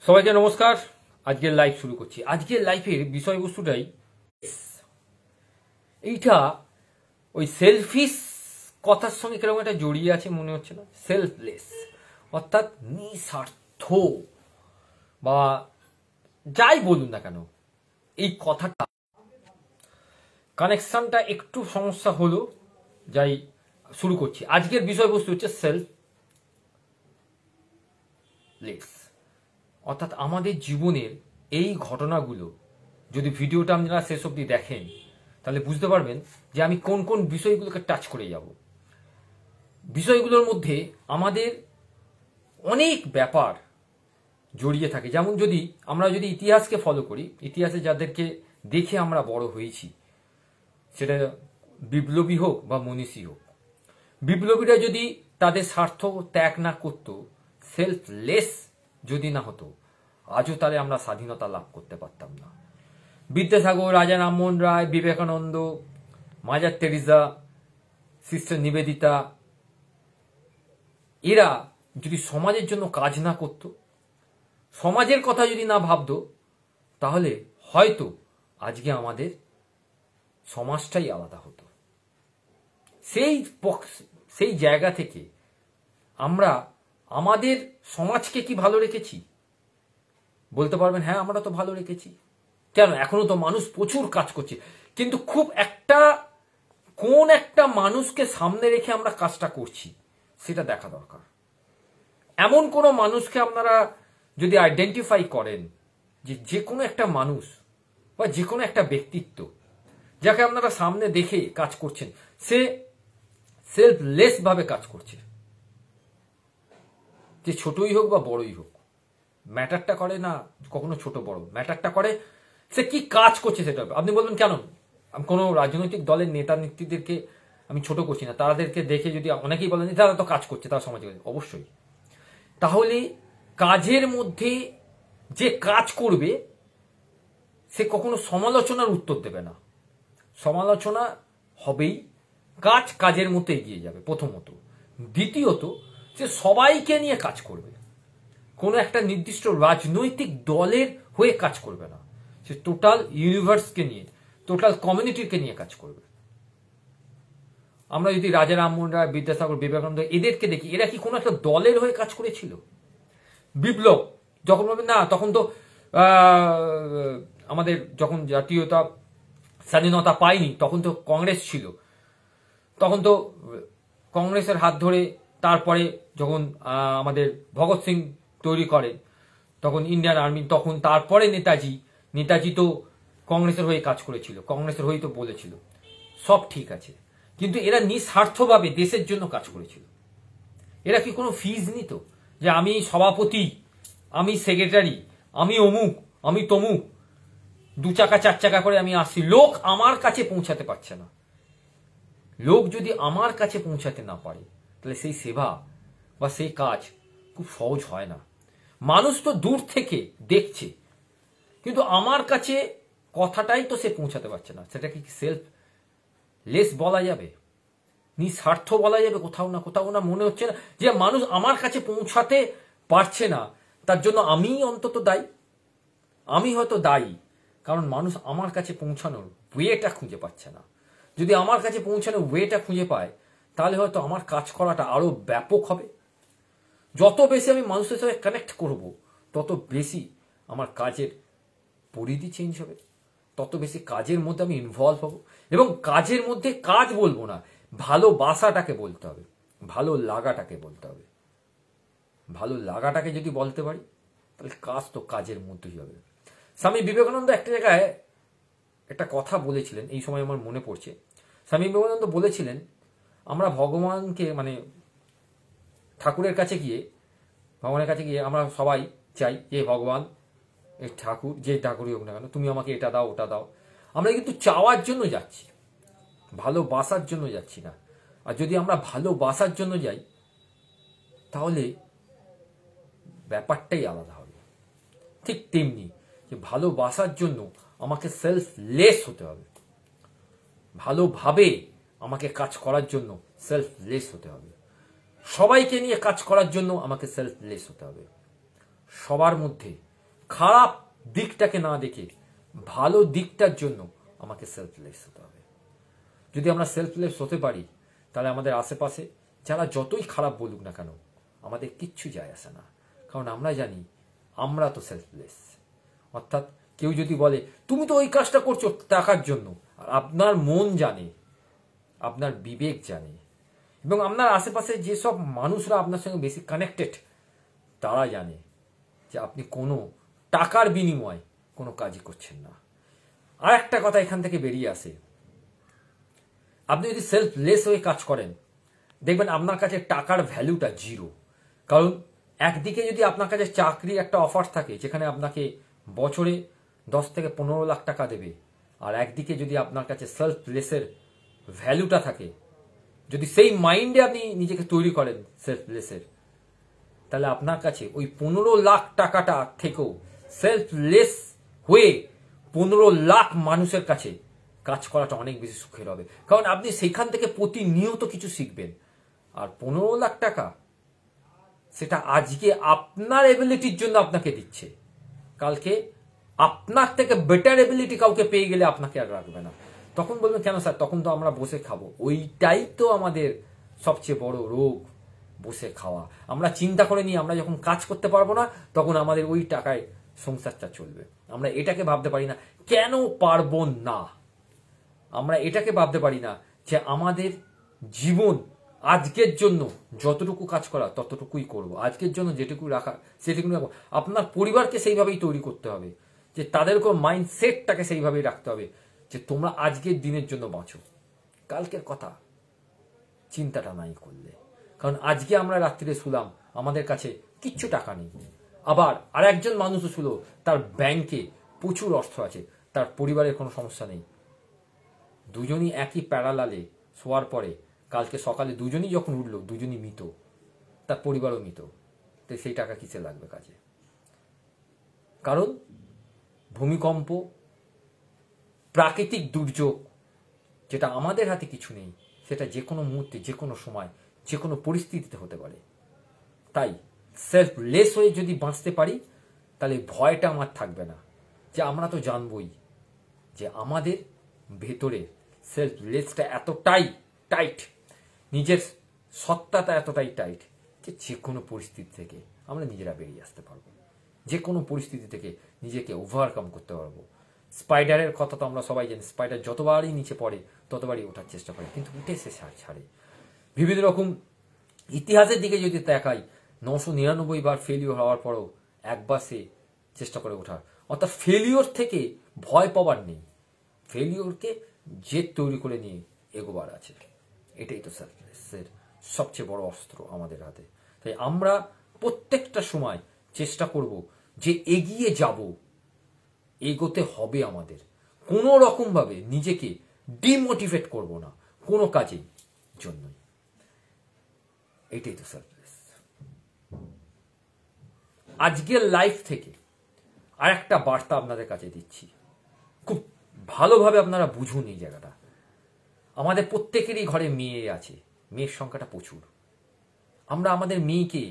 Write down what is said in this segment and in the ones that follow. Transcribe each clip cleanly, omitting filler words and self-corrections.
সবাইকে নমস্কার। আজকের লাইভ শুরু করছি। আজকের লাইভের বিষয়বস্তুটাই এইটা ওই সেলফিশ কথার সঙ্গে কিরকম একটা জড়িয়ে আছে মনে হচ্ছে না? সেলফলেস অর্থাৎ নিঃস্বার্থ বা যাই বলুন না কেন, এই কথাটা কানেকশনটা একটু সমস্যা হলো। যাই শুরু করছি। আজকের বিষয়বস্তু হচ্ছে সেলফলেস অর্থাৎ আমাদের জীবনের এই ঘটনাগুলো যদি ভিডিওটা আপনারা শেষ অবধি দেখেন তাহলে বুঝতে পারবেন যে আমি কোন কোন বিষয়গুলোকে টাচ করে যাব। বিষয়গুলোর মধ্যে আমাদের অনেক ব্যাপার জড়িয়ে থাকে। যেমন আমরা যদি ইতিহাসকে ফলো করি, ইতিহাসে যাদেরকে দেখে আমরা বড় হয়েছি, সেটা বিপ্লবী হোক বা মনীষী হোক, বিপ্লবীরা যদি তাদের স্বার্থ ত্যাগ না করত, সেলফলেস যদি না হতো, আজও তাহলে আমরা স্বাধীনতা লাভ করতে পারতাম না। Vidyasagar, Raja Rammohan Roy, Vivekananda, Mother Teresa, sister Nivedita, এরা যদি সমাজের জন্য কাজ না করত, সমাজের কথা যদি না ভাবতো, তাহলে হয়তো আজকে আমাদের সমাজটাই আলাদা হতো। সেই জায়গা থেকে আমরা আমাদের সমাজকে কি ভালো রেখেছি? বলতে পারবেন হ্যাঁ, আমরা তো ভালো রেখেছি। কেন? এখনো তো মানুষ প্রচুর কাজ করছে, কিন্তু কোন একটা মানুষকে সামনে রেখে আমরা কাজটা করছি সেটা দেখা দরকার। এমন কোন মানুষকে আপনারা যদি আইডেন্টিফাই করেন, যে কোনো একটা মানুষ বা যে কোনো একটা ব্যক্তিত্ব যাকে আপনারা সামনে দেখে কাজ করছেন, সে সেলফলেস ভাবে কাজ করছে, যে ছোটই হোক বা বড়ই হোক, ম্যাটারটা করে না কখনো ছোট বড়, ম্যাটারটা করে সে কি কাজ করছে সেটা। আপনি বলবেন কেন? আমি কোনো রাজনৈতিক দলের নেতা নেত্রীদেরকে আমি ছোট করছি না, তাদেরকে দেখে যদি অনেকেই বলেন তারা তো কাজ করছে, তারা সমাজে, অবশ্যই। তাহলে কাজের মধ্যে যে কাজ করবে সে কখনো সমালোচনার উত্তর দেবে না। সমালোচনা হবেই, কাজের মধ্যে এগিয়ে যাবে প্রথমত। দ্বিতীয়ত, সে সবাইকে নিয়ে কাজ করবে, কোনো একটা নির্দিষ্ট রাজনৈতিক দলের হয়ে কাজ করবে না। সে টোটাল ইউনিভার্সকে নিয়ে, টোটাল কমিউনিটিকে নিয়ে কাজ করবে। আমরা যদি রাজা রামমোহন রায়, বিদ্যাসাগর, বিবেকানন্দ এদেরকে দেখি, এরা কি কোনো একটা দলের হয়ে কাজ করেছিল? বিপ্লব যখন বলবেন না, তখন তো আমাদের যখন জাতীয়তা স্বাধীনতা পায়নি তখন তো কংগ্রেস ছিল, তখন তো কংগ্রেসের হাত ধরে তারপরে যখন আমাদের ভগৎ সিং তৈরি করেন, তখন ইন্ডিয়ান আর্মি, তখন তারপরে নেতাজি তো কংগ্রেসের হয়ে কাজ করেছিল, কংগ্রেসের হয়ে তো বলেছিল, সব ঠিক আছে। কিন্তু এরা নিঃস্বার্থভাবে দেশের জন্য কাজ করেছিল। এরা কি কোনো ফিজ নিত যে আমি সভাপতি, আমি সেক্রেটারি, আমি অমুক, আমি তমুক, 2 চাকা 4 চাকা করে আমি আসছি, লোক আমার কাছে পৌঁছাতে পারছে না। লোক যদি আমার কাছে পৌঁছাতে না পারে তাহলে সেই সেবা বা সেই কাজ খুব সহজ হয় না। মানুষ তো দূর থেকে দেখছে, কিন্তু আমার কাছে কথাটাই তো সে পৌঁছাতে পারছে না। সেটাকে কি সেলফলেস বলা যাবে? নিঃস্বার্থ বলা যাবে? কোথাও না মনে হচ্ছে না যে মানুষ আমার কাছে পৌঁছাতে পারছে না, তার জন্য আমি অন্তত দায়ী। আমি হয়তো দায়ী, কারণ মানুষ আমার কাছে পৌঁছানোর ওয়েটা খুঁজে পাচ্ছে না। যদি আমার কাছে পৌঁছানোর ওয়েটা খুঁজে পায় তাহলে হয়তো আমার কাজ করাটা আরো ব্যাপক হবে। যত বেশি আমি মানুষের সাথে কানেক্ট করব, তত বেশি আমার কাজের পরিধি চেঞ্জ হবে, তত বেশি কাজের মধ্যে আমি ইনভলভ হব। এবং কাজের মধ্যে কাজ বলবো না, ভালোবাসাটাকে বলতে হবে, ভালো লাগাটাকে বলতে হবে। ভালো লাগাটাকে যদি বলতে পারি তাহলে কাজ তো কাজের মধ্যেই হবে। স্বামী বিবেকানন্দ একটা জায়গায় একটা কথা বলেছিলেন, এই সময় আমার মনে পড়ছে। স্বামী বিবেকানন্দ বলেছিলেন, আমরা ভগবানকে মানে ঠাকুরের কাছে গিয়ে, ভগবানের কাছে গিয়ে আমরা সবাই চাই যে ভগবান, এই ঠাকুর, যে ঠাকুরই হোক না কেন, তুমি আমাকে এটা দাও ওটা দাও। আমরা কিন্তু চাওয়ার জন্য যাচ্ছি, ভালোবাসার জন্য যাচ্ছি না। আর যদি আমরা ভালোবাসার জন্য যাই তাহলে ব্যাপারটাই আলাদা হবে। ঠিক তেমনি যে ভালোবাসার জন্য আমাকে সেলফলেস হতে হবে, ভালোভাবে আমাকে কাজ করার জন্য সেলফলেস হতে হবে, সবাইকে নিয়ে কাজ করার জন্য আমাকে সেলফলেস হতে হবে। সবার মধ্যে খারাপ দিকটাকে না দেখে ভালো দিকটার জন্য আমাকে সেলফলেস হতে হবে। যদি আমরা সেলফলেস হতে পারি তাহলে আমাদের আশেপাশে যারা যতই খারাপ বলুক না কেন আমাদের কিচ্ছু যায় আসে না, কারণ আমরা জানি আমরা তো সেলফলেস। অর্থাৎ কেউ যদি বলে তুমি তো ওই কাজটা করছো টাকার জন্য, আর আপনার মন জানে, আপনার বিবেক জানে, এবং আপনার আশেপাশে যেসব মানুষরা আপনার সঙ্গে বেশি কানেক্টেড তারা জানে যে আপনি কোনো টাকার বিনিময়ে কোনো কাজই করছেন না। আর একটা কথা এখান থেকে বেরিয়ে আসে, আপনি যদি সেলফলেস হয়ে কাজ করেন দেখবেন আপনার কাছে টাকার ভ্যালুটা জিরো। কারণ একদিকে যদি আপনার কাছে চাকরি একটা অফার থাকে যেখানে আপনাকে বছরে 10 থেকে 15 লাখ টাকা দেবে, আর একদিকে যদি আপনার কাছে সেলফলেসের ভ্যালুটা থাকে, যদি সেই মাইন্ডে আপনি নিজেকে তৈরি করেন সেলফলেসের, তাহলে আপনার কাছে ওই 15 লাখ টাকাটা থেকেও সেলফলেস হয়ে 15 লাখ মানুষের কাছে কাজ করাটা অনেক বেশি সুখের হবে। কারণ আপনি সেখান থেকে প্রতিনিয়ত কিছু শিখবেন। আর 15 লাখ টাকা সেটা আজকে আপনার এবিলিটির জন্য আপনাকে দিচ্ছে, কালকে আপনার থেকে বেটার এবিলিটি কাউকে পেয়ে গেলে আপনাকে আর রাখবে না। তখন বলবেন কেন স্যার, তখন তো আমরা বসে খাবো। ওইটাই তো আমাদের সবচেয়ে বড় রোগ, বসে খাওয়া। আমরা চিন্তা করে নিই আমরা যখন কাজ করতে পারবো না তখন আমাদের ওই টাকায় সংসারটা চলবে। আমরা এটাকে ভাবতে পারি না কেন পারবো না, আমরা এটাকে ভাবতে পারি না যে আমাদের জীবন আজকের জন্য যতটুকু কাজ করা ততটুকুই করব, আজকের জন্য যেটুকু রাখা সেটুকু রাখবো। আপনার পরিবারকে সেইভাবেই তৈরি করতে হবে, যে তাদেরকেও মাইন্ডসেটটাকে সেইভাবেই রাখতে হবে যে তোমরা আজকের দিনের জন্য বাঁচো, কালকের কথা চিন্তাটা নাই করলে। কারণ আজকে আমরা রাত্রিরে শুলাম, আমাদের কাছে কিচ্ছু টাকা নেই, আবার আর একজন মানুষও ছিল তার ব্যাংকে প্রচুর অর্থ আছে, তার পরিবারের কোনো সমস্যা নেই, দুজনই একই প্যারালালে শোয়ার পরে কালকে সকালে দুজনই যখন উঠলো দুজনই মৃত, তার পরিবারও মৃত। তো সেই টাকা কিসে লাগবে কাজে? কারণ ভূমিকম্প, প্রাকৃতিক দুর্যোগ, যেটা আমাদের হাতে কিছু নেই, সেটা যে কোনো মুহূর্তে যে কোনো সময় যে কোনো পরিস্থিতিতে হতে পারে। তাই সেলফলেস হয়ে যদি বাঁচতে পারি তাহলে ভয়টা আমার থাকবে না, যে আমরা তো জানবই যে আমাদের ভেতরে সেলফলেসটা এতটাই টাইট, নিজের সত্তাটা এতটাই টাইট যে যে কোনো পরিস্থিতি থেকে আমরা নিজেরা বেরিয়ে আসতে পারবো, যে কোনো পরিস্থিতি থেকে নিজেকে ওভারকাম করতে পারবো। স্পাইডারের কথা তো আমরা সবাই জানি, স্পাইডার যতবারই নিচে পড়ে ততবারই ওঠার চেষ্টা করে, কিন্তু উঠে সে ছাড়ে। বিভিন্ন রকম ইতিহাসের দিকে যদি তাকাই, 999 বার ফেলিওর হওয়ার পরও একবার সে চেষ্টা করে ওঠার। অর্থাৎ ফেলিওর থেকে ভয় পাওয়ার নেই, ফেলিওরকে জেদ তৈরি করে নিয়ে এগোবার আছে। এটাই তো সাকসেসের সবচেয়ে বড় অস্ত্র আমাদের হাতে। তাই আমরা প্রত্যেকটা সময় চেষ্টা করব যে এগিয়ে যাব, এগোতে হবে আমাদের, কোনো রকমভাবে নিজেকে ডিমোটিভেট করব না কোনো কাজের জন্যই। এটাই তো সাকসেস। আজকের লাইফ থেকে আর একটা বার্তা আপনাদের কাছে দিচ্ছি, খুব ভালোভাবে আপনারা বুঝুন এই জায়গাটা। আমাদের প্রত্যেকেরই ঘরে মেয়ে আছে, মেয়ের সংখ্যাটা প্রচুর। আমরা আমাদের মেয়েকে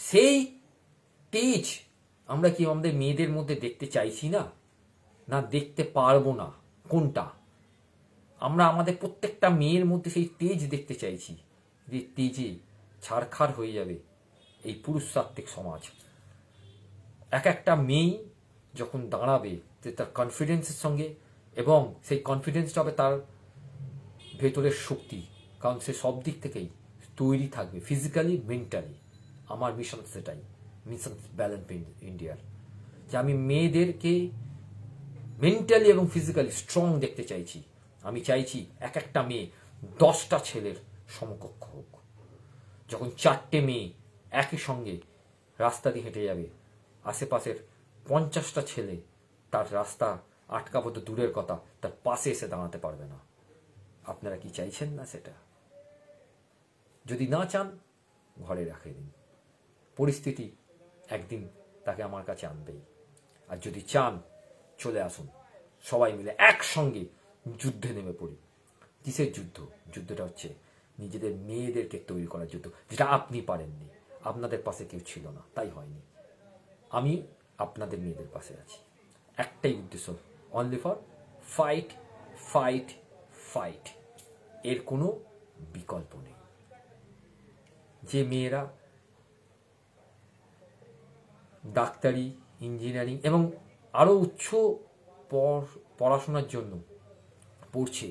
সেই তেজ আমরা কি আমাদের মেয়েদের মধ্যে দেখতে চাইছি না, না দেখতে পারবো না? কোনটা? আমরা আমাদের প্রত্যেকটা মেয়ের মধ্যে সেই তেজ দেখতে চাইছি, যে তেজে ছারখার হয়ে যাবে এই পুরুষতাত্ত্বিক সমাজ। এক একটা মেয়ে যখন দাঁড়াবে যে তার কনফিডেন্সের সঙ্গে, এবং সেই কনফিডেন্সটা হবে তার ভেতরের শক্তি, কারণ সে সব দিক থেকেই তৈরি থাকবে, ফিজিক্যালি মেন্টালি। আমার মিশন সেটাই, মিশন ব্যালেন্স ইন্ডিয়ার, যে আমি মেয়েদেরকে মেন্টালি এবং ফিজিক্যালি স্ট্রং দেখতে চাইছি। আমি চাইছি এক একটা মেয়ে 10টা ছেলের সমকক্ষ হোক। যখন 4টে মেয়ে একই সঙ্গে রাস্তা দিয়ে হেঁটে যাবে, আশেপাশের 50টা ছেলে তার রাস্তা আটকাবো তো দূরের কথা, তার পাশে এসে দাঁড়াতে পারবে না। আপনারা কি চাইছেন না সেটা? যদি না চান ঘরে রাখে দিন, পরিস্থিতি একদিন তাকে আমার কাছে আনবেই। আর যদি চান চলে আসুন, সবাই মিলে একসঙ্গে যুদ্ধে নেমে পড়ি। কিসের যুদ্ধ? যুদ্ধটা হচ্ছে নিজেদের মেয়েদেরকে তৈরি করার যুদ্ধ, যেটা আপনি পারেননি, আপনাদের পাশে কেউ ছিল না, তাই হয়নি। আমি আপনাদের মেয়েদের পাশে আছি। একটাই উদ্দেশ্য, only for fight fight fight, এর কোনো বিকল্প নেই। যে মেয়েরা ডাক্তারি, ইঞ্জিনিয়ারিং এবং আরও উচ্চ পড়াশোনার জন্য পড়ছে,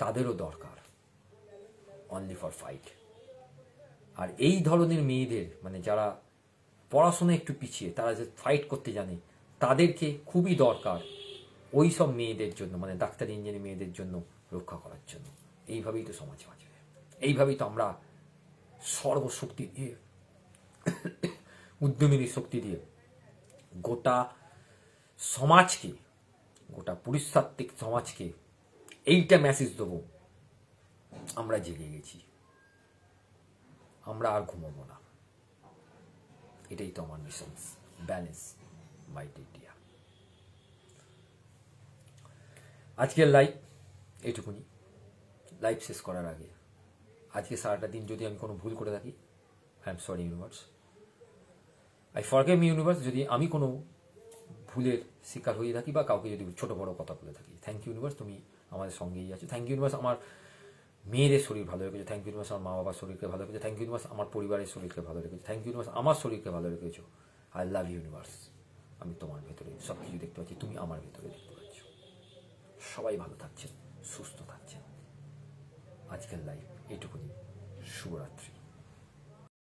তাদেরও দরকার অনলি ফর ফাইট। আর এই ধরনের মেয়েদের, মানে যারা পড়াশোনা একটু পিছিয়ে, তারা যে ফাইট করতে জানে, তাদেরকে খুবই দরকার ওই সব মেয়েদের জন্য, মানে ডাক্তার ইঞ্জিনিয়ারিং মেয়েদের জন্য রক্ষা করার জন্য। এইভাবেই তো সমাজ বাঁচবে, এইভাবেই তো আমরা সর্বশক্তি দিয়ে, উদ্যমিনী শক্তি দিয়ে গোটা সমাজকে, গোটা পুরুষতাত্ত্বিক সমাজকে এইটা মেসেজ দেবো, আমরা জেগে গেছি, আমরা আর ঘুমাবো না। এটাই তো আমার মিশন, ব্যালেন্স মাইট ইন্ডিয়া। আজকের লাইভ এইটুকুনি। লাইভ শেষ করার আগে, আজকে সারাটা দিন যদি আমি কোনো ভুল করে থাকি, I am sorry universe, I forgive me universe, যদি আমি কোনো ভুলের শিকার হয়ে থাকি বা কাউকে যদি ছোট বড় কথা বলে থাকি। থ্যাংক ইউ ইউনিভার্স, তুমি আমাদের সঙ্গেই আছো। থ্যাংক ইউ ইউনিভার্স, আমার মেয়েদের শরীর ভালো রেখেছো। থ্যাংক ইউ ইউনিভার্স, আমার মা বাবার শরীরকে ভালো রেখেছো। থ্যাংক ইউ ইউনিভার্স, আমার পরিবারের শরীরকে ভালো রেখেছো। থ্যাংক ইউ ইউনিভার্স, আমার শরীরকে ভালো রেখেছো। আই লাভ ইউ ইউনিভার্স, আমি তোমার ভেতরে সব কিছু দেখতে পাচ্ছি, তুমি আমার ভেতরে দেখতে পাচ্ছ। সবাই ভালো থাকছেন, সুস্থ থাকছেন। আজকের লাইভ এইটুকুনি। শুভরাত্রি।